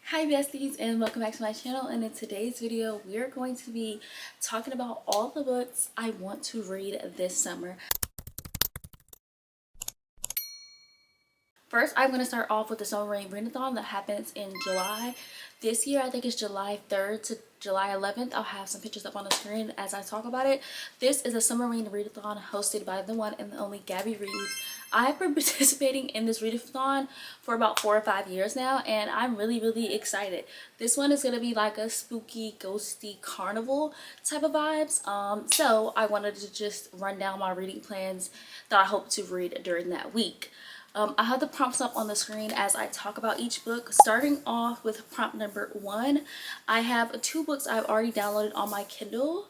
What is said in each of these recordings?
Hi besties, and welcome back to my channel. And in today's video we are going to be talking about all the books I want to read this summer. First, I'm going to start off with the Summer Rain Readathon that happens in July. This year, I think it's July 3rd to July 11th. I'll have some pictures up on the screen as I talk about it. This is a Summer Rain Readathon hosted by the one and the only Gabby Reads. I've been participating in this readathon for about 4 or 5 years now, and I'm really excited. This one is going to be like a spooky, ghosty carnival type of vibes. So I wanted to just run down my reading plans that I hope to read during that week. I have the prompts up on the screen as I talk about each book. Starting off with prompt number 1, I have 2 books I've already downloaded on my Kindle.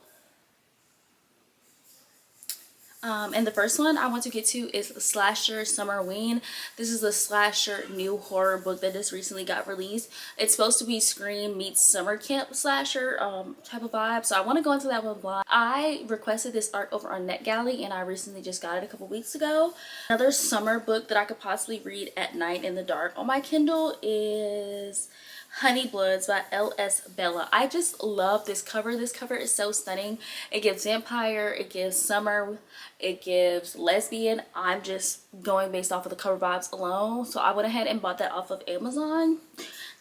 And the first one I want to get to is Slasher Summerween. This is a slasher new horror book that just recently got released. It's supposed to be Scream meets summer camp slasher type of vibe. So I want to go into that one blind. I requested this art over on NetGalley and I recently just got it a couple weeks ago. Another summer book that I could possibly read at night in the dark on my Kindle is Honey Bloods by L.S. Bella. I just love this cover. This cover is so stunning. It gives vampire, it gives summer, it gives lesbian. I'm just going based off of the cover vibes alone. So I went ahead and bought that off of Amazon.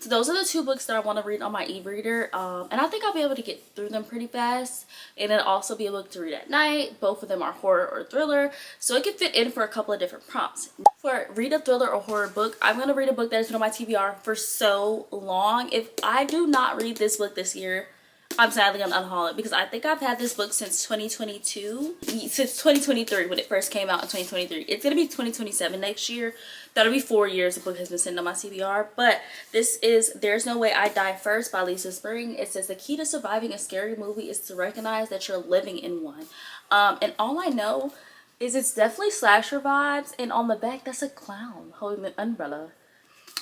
So those are the 2 books that I want to read on my e-reader. And I think I'll be able to get through them pretty fast. And it'll also be a book to read at night. Both of them are horror or thriller. So it can fit in for a couple of different prompts. For read a thriller or horror book, I'm going to read a book that has been on my TBR for so long. If I do not read this book this year, I'm sadly going to unhaul it because I think I've had this book since 2022, since 2023 when it first came out in 2023. It's going to be 2027 next year. That'll be 4 years the book has been sitting on my TBR. But this is There's No Way I Die First by Lisa Spring. It says the key to surviving a scary movie is to recognize that you're living in one. And all I know is it's definitely slasher vibes, and on the back that's a clown holding an umbrella.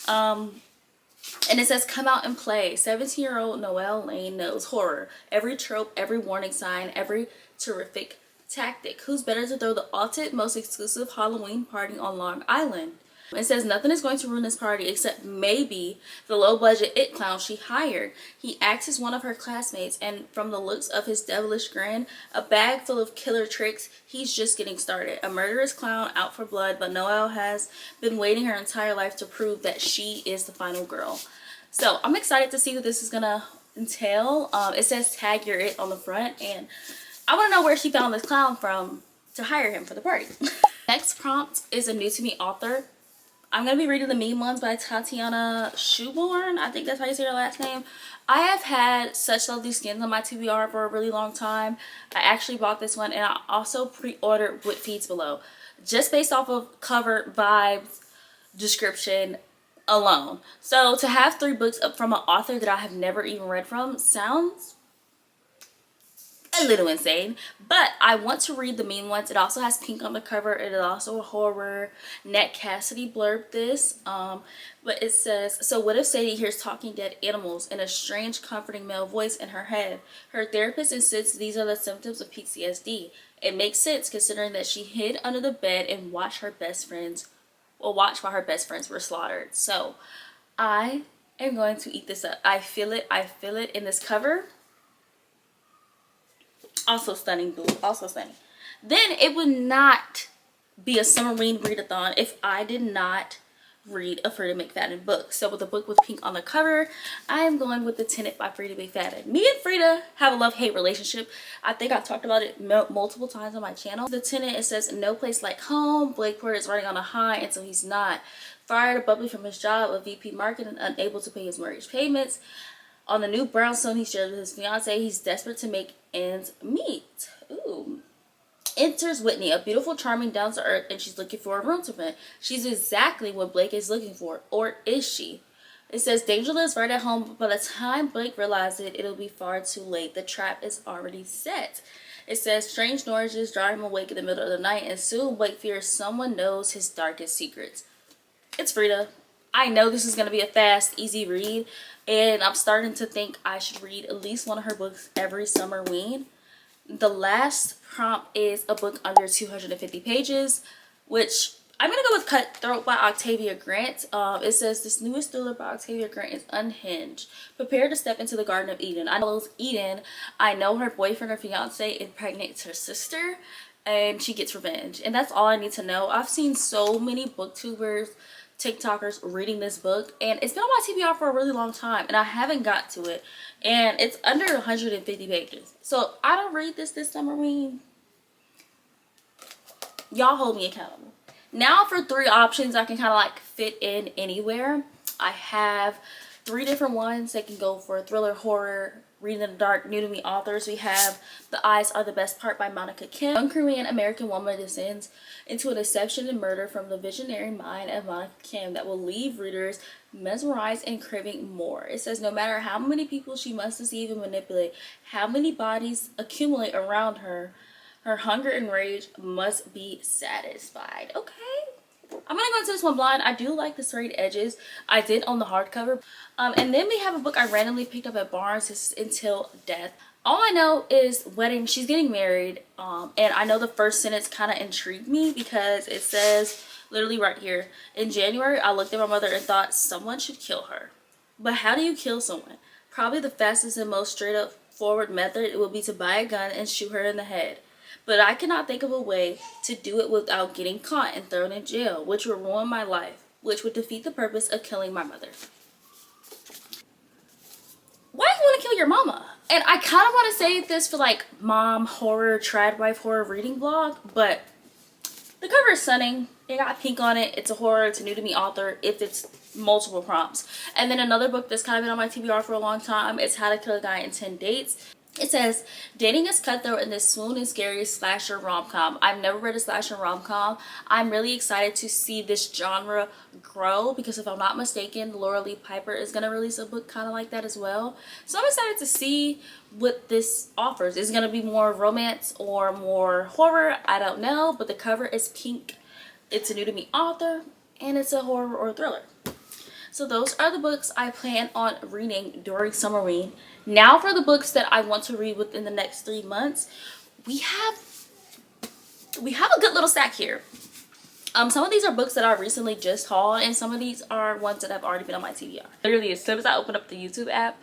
And it says, come out and play. 17-year-old Noelle Lane knows horror. Every trope, every warning sign, every terrific tactic. Who's better to throw the ultimate, most exclusive Halloween party on Long Island? It says nothing is going to ruin this party except maybe the low-budget it clown she hired. He acts as one of her classmates, and from the looks of his devilish grin, a bag full of killer tricks, he's just getting started. A murderous clown out for blood, but Noelle has been waiting her entire life to prove that she is the final girl. So I'm excited to see what this is gonna entail. It says tag your it on the front, and I want to know where she found this clown from to hire him for the party. Next prompt is a new to me author. I'm going to be reading The Mean Ones by Tatiana Schuborn. I think that's how you say her last name. I have had Such Lovely Skins on my TBR for a really long time. I actually bought this one, and I also pre-ordered What Feeds Below. Just based off of cover vibes, description alone. So to have 3 books up from an author that I have never even read from sounds a little insane, but I want to read The Mean Ones. It also has pink on the cover. It is also a horror. Nat Cassidy blurbed this, but it says, so what if Sadie hears talking dead animals and a strange comforting male voice in her head? Her therapist insists these are the symptoms of PTSD. It makes sense considering that she hid under the bed and watched while her best friends were slaughtered. So I am going to eat this up. I feel it in this cover. Also stunning, boo. Also stunning. Then it would not be a Summerween readathon if I did not read a Frida McFadden book. So with a book with pink on the cover, I am going with The Tenant by Frida McFadden. Me and Frida have a love-hate relationship. I think I've talked about it multiple times on my channel. The Tenant, it says, no place like home. Blake Porter is riding on a high until he's not. Fired abruptly from his job of VP marketing and unable to pay his mortgage payments. On the new brownstone he shares with his fiance, he's desperate to make ends meet. Ooh. Enters Whitney, a beautiful, charming, down-to-earth, and she's looking for a room to rent. She's exactly what Blake is looking for, or is she? It says, danger lives right at home, but by the time Blake realizes it, it'll be far too late. The trap is already set. It says, strange noises drive him awake in the middle of the night, and soon Blake fears someone knows his darkest secrets. It's Frida. I know this is going to be a fast, easy read, and I'm starting to think I should read at least one of her books every Summerween. The last prompt is a book under 250 pages, which I'm gonna go with Cutthroat by Octavia Grant. It says this newest thriller by Octavia Grant is unhinged. Prepare to step into the Garden of Eden. I know Eden. I know her boyfriend or fiance impregnates her sister, and she gets revenge. And that's all I need to know. I've seen so many booktubers, TikTokers reading this book, and it's been on my TBR for a really long time, and I haven't got to it. And it's under 150 pages. So I don't read this summerween. Y'all hold me accountable. Now for 3 options I can kind of like fit in anywhere. I have 3 different ones that can go for thriller, horror, reading in the dark, new to me authors. We have The Eyes Are the Best Part by Monica Kim. A young Korean American woman descends into a deception and murder from the visionary mind of Monica Kim that will leave readers mesmerized and craving more. It says no matter how many people she must deceive and manipulate, how many bodies accumulate around her, her hunger and rage must be satisfied. Okay. I'm gonna go into this one blind. I do like the serrated edges. I did own the hardcover. And then we have a book I randomly picked up at Barnes. This is Until Death. All I know is wedding. She's getting married. And I know the first sentence kind of intrigued me because it says literally right here, in January, I looked at my mother and thought someone should kill her. But how do you kill someone? Probably the fastest and most straight up forward method it would be to buy a gun and shoot her in the head. But I cannot think of a way to do it without getting caught and thrown in jail, which would ruin my life, which would defeat the purpose of killing my mother. Why do you want to kill your mama? And I kind of want to say this for like mom horror, trad wife horror reading blog, but the cover is stunning. It got pink on it. It's a horror. It's a new to me author. If it's multiple prompts. And then another book that's kind of been on my TBR for a long time. It's How to Kill a Guy in 10 Dates. It says, dating is cutthroat in this swoon and scary slasher rom-com. I've never read a slasher rom-com. I'm really excited to see this genre grow because if I'm not mistaken, Laura Lee Piper is going to release a book kind of like that as well. So I'm excited to see what this offers. Is it going to be more romance or more horror? I don't know, but the cover is pink. It's a new to me author and it's a horror or thriller. So those are the books I plan on reading during Summerween. Now for the books that I want to read within the next 3 months, we have a good little stack here. Some of these are books that I recently just hauled, and some of these are ones that have already been on my TBR. Literally, as soon as I open up the YouTube app,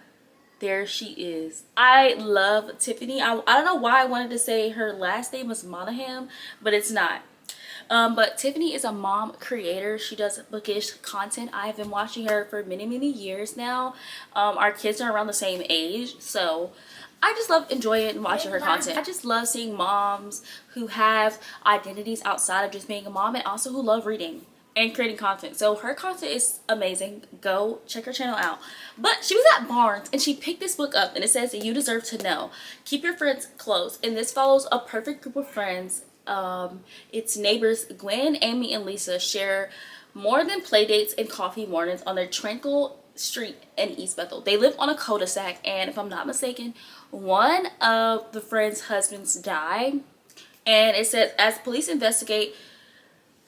there she is. I love Tiffany. I don't know why I wanted to say her last name was Monahan, but it's not. But Tiffany is a mom creator. She does bookish content. I've been watching her for many years now. Our kids are around the same age, so I just love enjoying and watching her content. I just love seeing moms who have identities outside of just being a mom and also who love reading and creating content. So her content is amazing. Go check her channel out. But she was at Barnes and she picked this book up and it says, You Deserve to Know. Keep your friends close. And this follows a perfect group of friends. Its neighbors Gwen, Amy, and Lisa share more than play dates and coffee mornings on their tranquil street in East Bethel. They live on a cul-de-sac, and if I'm not mistaken, one of the friends' husbands died. And it says, as police investigate,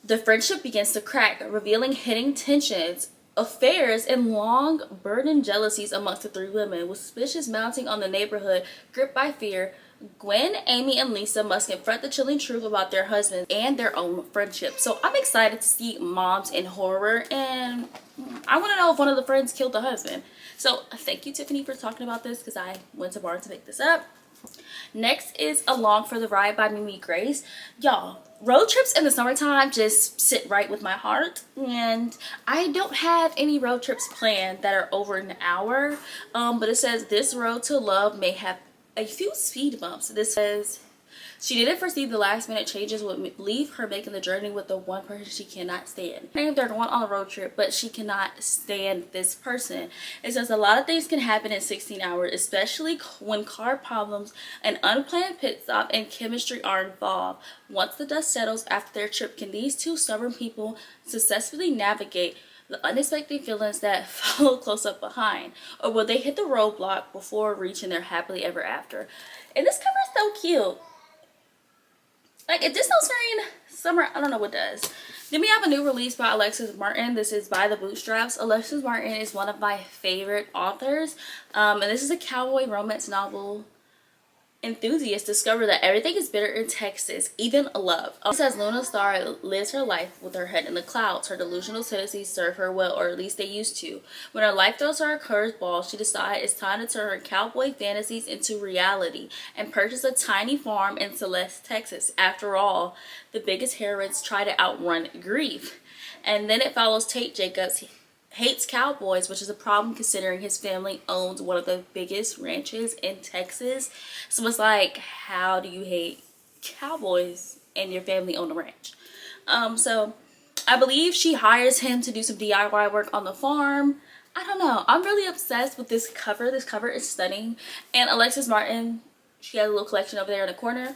the friendship begins to crack, revealing hidden tensions, affairs, and long burdened jealousies amongst the 3 women. With suspicions mounting on the neighborhood, gripped by fear, Gwen, Amy, and Lisa must confront the chilling truth about their husbands and their own friendship. So I'm excited to see moms in horror, and I want to know if one of the friends killed the husband. So thank you, Tiffany, for talking about this because I went to Barnes to pick this up. Next is Along for the Ride by Mimi Grace. Y'all, road trips in the summertime just sit right with my heart, and I don't have any road trips planned that are over an hour, but it says this road to love may have a few speed bumps. This says she didn't foresee the last minute changes would leave her making the journey with the one person she cannot stand. They're going on a road trip, but she cannot stand this person. It says a lot of things can happen in 16 hours, especially when car problems, an unplanned pit stop, and chemistry are involved. Once the dust settles after their trip, can these 2 stubborn people successfully navigate the unexpected feelings that follow close up behind? Or will they hit the roadblock before reaching their happily ever after? And this cover is so cute. Like, if this don't scream summer, I don't know what does. Then we have a new release by Alexis Martin. This is By the Bootstraps. Alexis Martin is one of my favorite authors. And this is a cowboy romance novel enthusiasts discover that everything is bitter in Texas, even love. It says Luna Star lives her life with her head in the clouds. Her delusional tendencies serve her well, or at least they used to. When her life throws her a curveball, she decides it's time to turn her cowboy fantasies into reality and purchase a tiny farm in Celeste, Texas. After all, the biggest heroines try to outrun grief. And then it follows Tate Jacobs. Hates cowboys, which is a problem considering his family owns one of the biggest ranches in Texas. So it's like, how do you hate cowboys and your family own a ranch? So I believe she hires him to do some DIY work on the farm. I don't know. I'm really obsessed with this cover. This cover is stunning. And Alexis Martin, she has a little collection over there in the corner.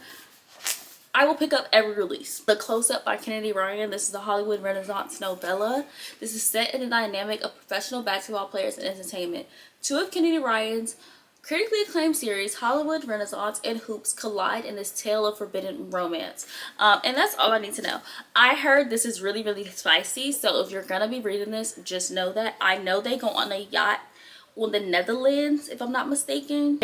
I will pick up every release. The Close-Up by Kennedy Ryan. This is the Hollywood Renaissance novella. This is set in the dynamic of professional basketball players and entertainment. Two of Kennedy Ryan's critically acclaimed series, Hollywood Renaissance and Hoops, collide in this tale of forbidden romance. And that's all I need to know. I heard this is really, really spicy. So if you're going to be reading this, just know that. I know they go on a yacht on the Netherlands, if I'm not mistaken.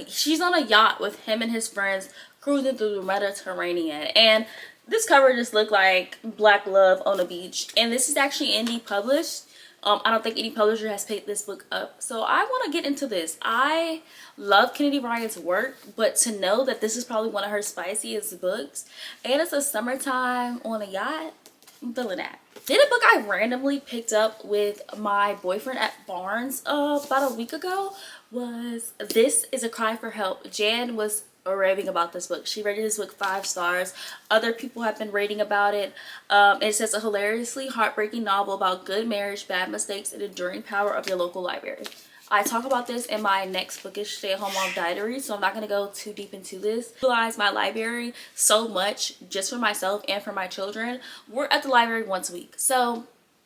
She's on a yacht with him and his friends cruising through the Mediterranean, and this cover just looked like black love on a beach. And this is actually indie published. I don't think any publisher has picked this book up, so I want to get into this. I love Kennedy Ryan's work, but to know that this is probably one of her spiciest books, and it's a summertime on a yacht, I'm feeling that. Then a book I randomly picked up with my boyfriend at Barnes about a week ago was This Is a Cry for Help. Jan was raving about this book. She rated this book 5 stars. Other people have been rating about it. It says a hilariously heartbreaking novel about good marriage, bad mistakes, and enduring power of your local library. I talk about this in my next bookish stay-at-home mom diary, so I'm not going to go too deep into this. I utilize my library so much just for myself and for my children. We're at the library once a week, so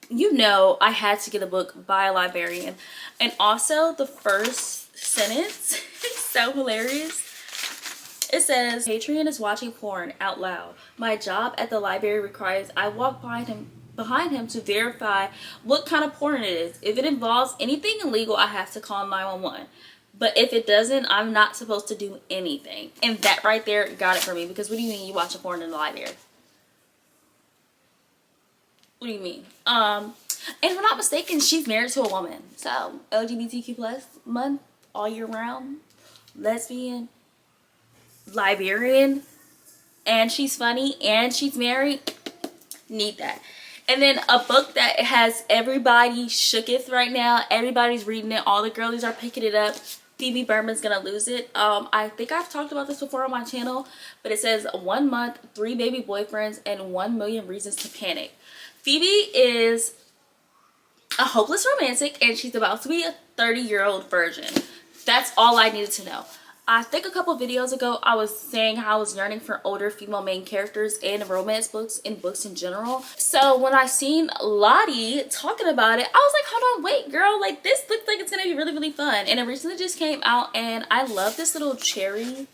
you know I had to get a book by a librarian. And also the first sentence is so hilarious. It says, Patreon is watching porn out loud. My job at the library requires I walk behind him to verify what kind of porn it is. If it involves anything illegal, I have to call 911. But if it doesn't, I'm not supposed to do anything. And that right there got it for me. Because what do you mean you watch a porn in the library? What do you mean? And if I'm not mistaken, she's married to a woman. So LGBTQ plus month all year round. Lesbian. Librarian, and she's funny, and she's married. Need that. And then a book that has everybody shooketh right now. Everybody's reading it. All the girlies are picking it up. Phoebe Berman's Gonna Lose It. I think I've talked about this before on my channel, but it says 1 month, 3 baby boyfriends, and 1 million reasons to panic. Phoebe is a hopeless romantic, and she's about to be a 30-year-old virgin. That's all I needed to know. I think a couple videos ago I was saying how I was yearning for older female main characters in romance books and books in general. So when I seen Lottie talking about it, I was like, hold on, wait girl, like this looks like it's gonna be really, really fun. And it recently just came out, and I love this little cherry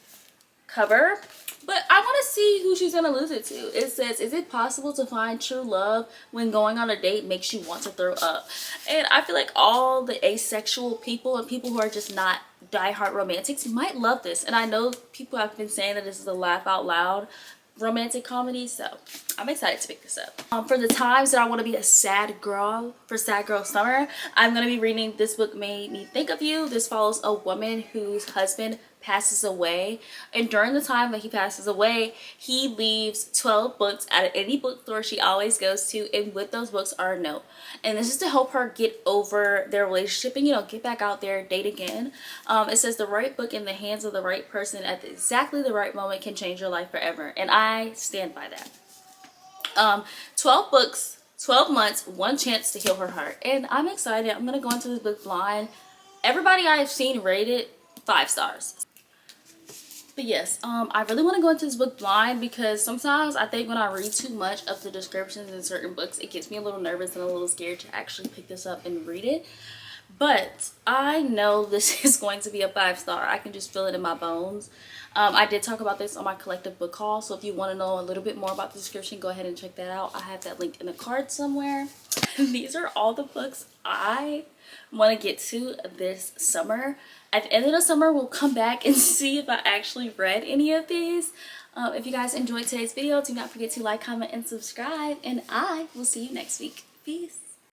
cover. But I want to see who she's going to lose it to. It says, is it possible to find true love when going on a date makes you want to throw up? And I feel like all the asexual people and people who are just not diehard romantics might love this. And I know people have been saying that this is a laugh out loud romantic comedy, so I'm excited to pick this up. For the times that I want to be a sad girl for Sad Girl Summer, I'm going to be reading This Book Made Me Think of You. This follows a woman whose husband passes away, and during the time that he passes away, he leaves 12 books at any bookstore she always goes to, and with those books are a note. And this is to help her get over their relationship and, you know, get back out there, date again. It says the right book in the hands of the right person at exactly the right moment can change your life forever, and I stand by that. 12 books, 12 months, 1 chance to heal her heart, and I'm excited. I'm gonna go into this book blind. Everybody I've seen rated 5 stars. But yes, I really want to go into this book blind because sometimes I think when I read too much of the descriptions in certain books, it gets me a little nervous and a little scared to actually pick this up and read it. But I know this is going to be a 5-star. I can just feel it in my bones. I did talk about this on my collective book haul, so if you want to know a little bit more about the description, go ahead and check that out. I have that link in the card somewhere. These are all the books I want to get to this summer. At the end of the summer, we'll come back and see if I actually read any of these. If you guys enjoyed today's video, do not forget to like, comment, and subscribe, and I will see you next week. Peace.